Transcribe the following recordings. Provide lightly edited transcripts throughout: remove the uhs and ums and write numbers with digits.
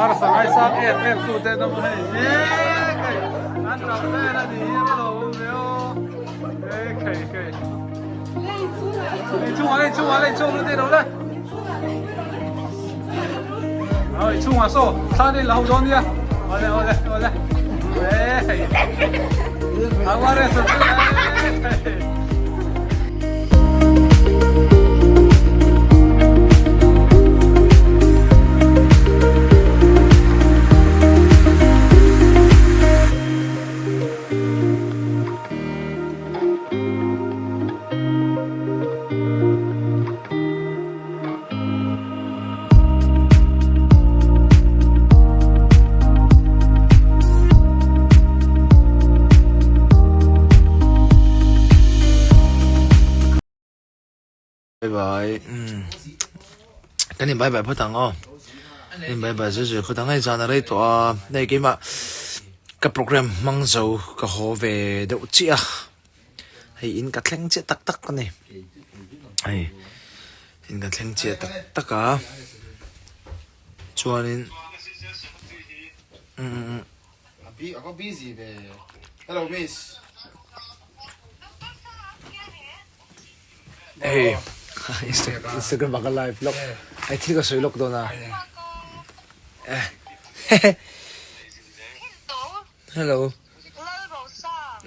Ara sa ngai sa em su te nam hai ye kai an ra te na di ma lo leo kai kai lên chung lên đâu đây rồi chung à số sang đi lâu rồi nha ở đây đấy à qua đây sao bye bye cái này bye bye phải thằng ô nên bye bye rồi có thằng ấy ra đây tụi đây cái mà cái program mang dầu cái hồ về đậu chia hay in cái thằng chia tắc tắc cái này hay in cái thằng chia tắc tắc cả cho nên Ako busy be. Hello, miss. hey Instagram baka live lock I think có sôi lock đó na hello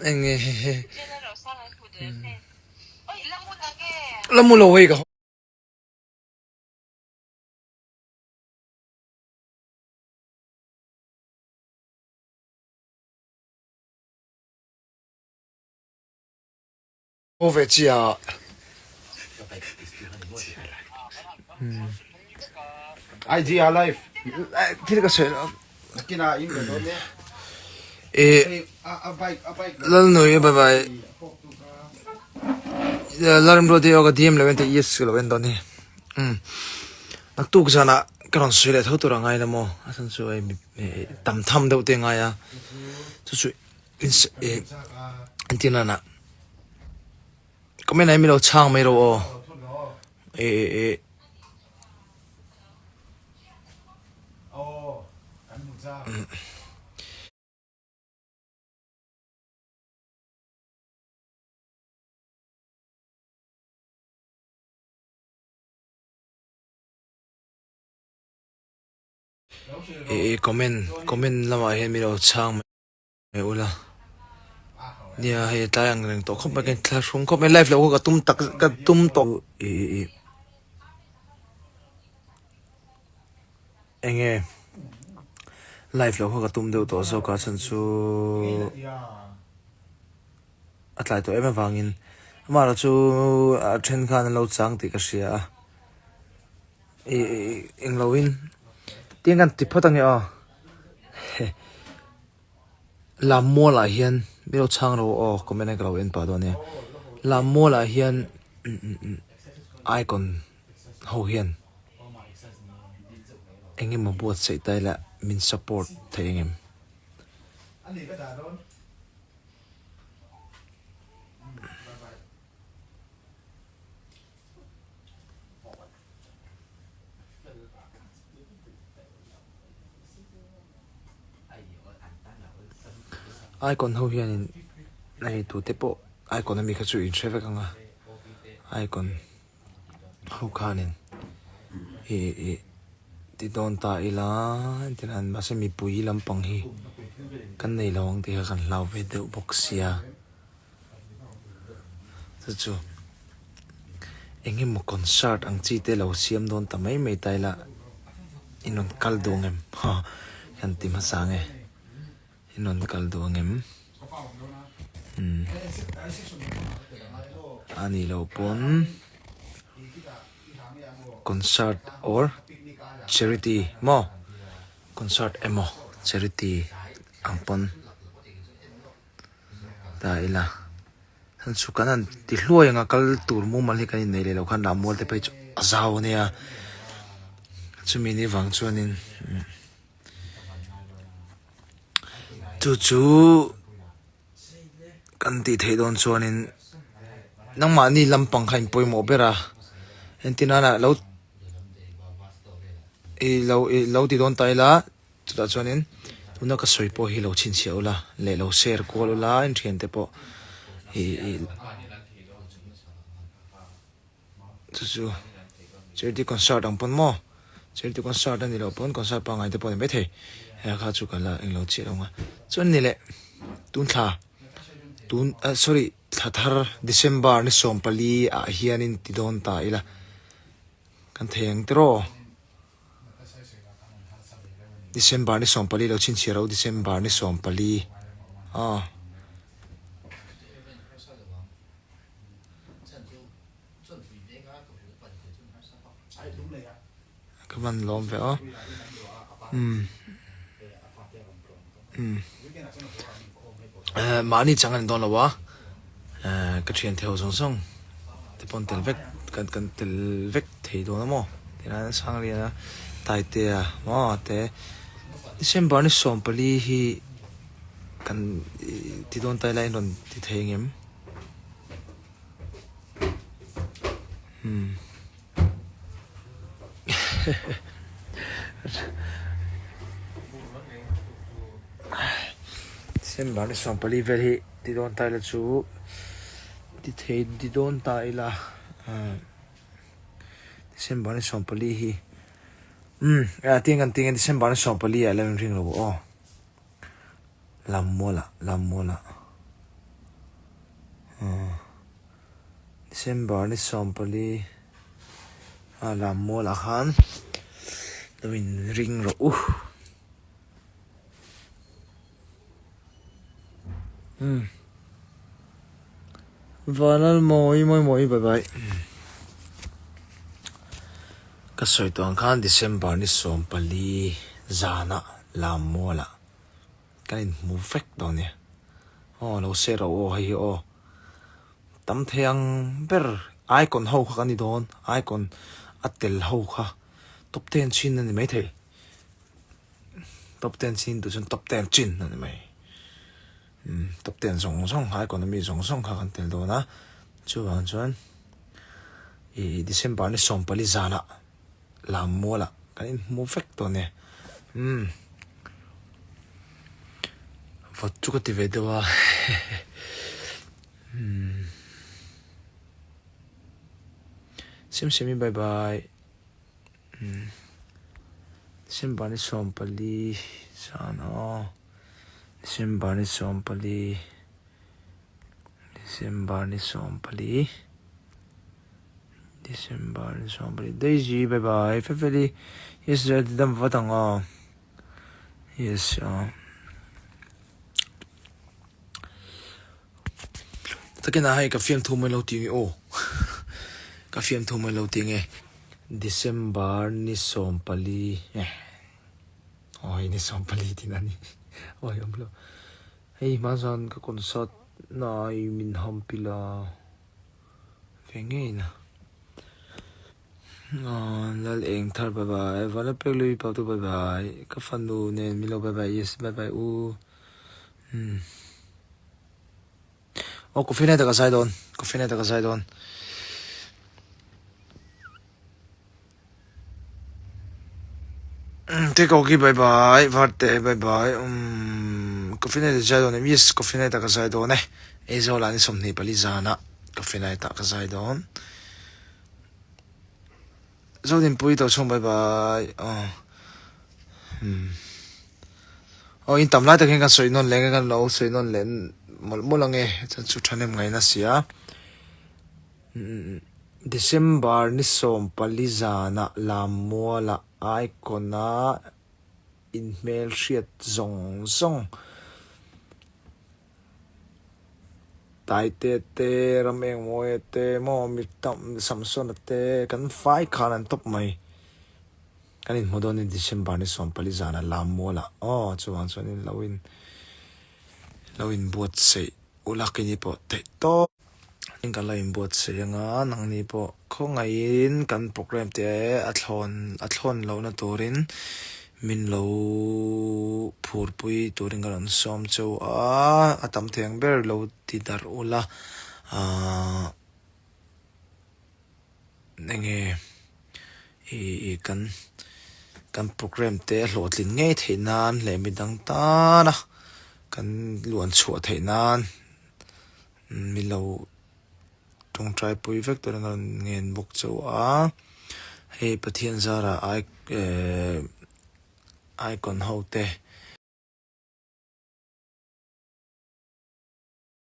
anh nghe lâm mua lô hay cả ô về chi à IG-ah live. thì có sôi Kina im be don ne. A bike. lần nữa bye bye lần rồi thì ở cái DM lên thì yes rồi lên đó nè nãy tu cái nào cái con sôi lại thâu tôi ngay là mò anh sôi tầm thầm đầu tiên ngay à sôi anh tin là nè có mấy này mình đâu chang mấy đâu comment lama hian mi lo chang me ula nia he tayang reng to khop cái classroom khop live lo ka tum tak ka tum to enge live lo ka tum deu to so ka chan chu atlai to em wangin mara chu then khan lo chang ti ka sia eng lo in tiếng gan tip photang ya làm mua lại hiền biết đâu chăng rồi comment này cái en pa đó nè làm mua lại hiền icon hậu hiền anh em mà buat say tay là mình support thấy anh em icon hậu hiền này tụi tép bộ icon này mình có注意chơi với con à icon hậu khan nên thì đón ta ila thì anh mà sẽ mipuite làm bằng hi cái này là ông thì cần lao về đậu boxia thật chứ anh em một concert anh chỉ để lao siam đón ta mấy tay là inon caldo em ha anh tìm sang ấy inon caldo em ani lo pon concert or charity mo concert emo charity angpon ta ila han sukanan ti hluai anga kal tur mu mal hi kan nei le lo khan la mol te pe azau nia chumi ni wang chuanin chu kan ti thei don chuanin nangma ni lampang khain poimo bera entina na lo ti don taila chu ta chuanin tuna ka soi po hi lo chin chiao la le lo share ko la in thian te po hi chu charity concert ang pon mo charity concert ani lo pon concert pa ngai te pon me the ha kha chu kala eng lo chi lo nga chun ni le tun tha tun sorry thar December ni sompali a hianin tidon ta ila kan theng tro December ni sompali lo chin chiro December ni sompali kaman lom ve mani changan don lawa ka thian theo song song te pon tel vek kan tel vek thei do na mo tina sang ri na tai te mo te December ni sompali hi kan ti don tai lai non ti thei ngem December ni sompali vel hi ti don tai la chu ti thei ti don tai la December ni sompali hi ting December ni sompali a lam ring lo lam mola December ni sompali lam mola khan lamin ring ro vanal moi bye bye ka soi to ang khan December ni sompali zana lam mola kanin mu fek do ne lo se ro hi tam theng ber icon ho kha ni don icon atel ho kha top 10 chin ani mai thei top 10 chin tu chun top 10 chin ani mai top 10 song icon mi song kha kan tel do na chuan December ni sompali zana lam mola kanin mu fek to ne vot chu ka ti ve dewa sim bye bye December ni sompali sana December ni sompali Daisy bye bye Fefeli yes dam vatang yes takena hai ka fiam thu mai lo ti ka fiam thu mai lo ti nge December ni sompali ni sompali tinani amlo hey mazan ka concert na min hampila venge na lal eng thar bye bye wala peglu pa tu bye bye ka fanu ne milo bye bye yes bye bye coffee na ta ka sai don take okay bye bye varte bye bye coffee na ta sai don yes coffee na ta ka sai don ezola ni somni pali zana coffee na ta ka sai don Zodin pui to chong bye bye in tam lai ta khen kan soi non leng kan lo soi non len mo lang chan chu thanem ngai na sia December ni sompali zana lam mola icona in mail shiat zong tai te rameng moe te mo mi tam samson te kan fai khan top mai kanin modon in December ni sompali zana lam mola chuan in lawin buat sei ulakini po te to in kan lawin buat sei anga nang ni po khongain kan program te athlon lo na turin min lo phur pui turin kan som chau atam theng ber lo ti dar ula nenge kan kan program te hlot lin ngei theinan le midang ta na kan luan chhuah theinan milo tung trai pui vek to ngan ngen bok chu a he pathian zara icon ho te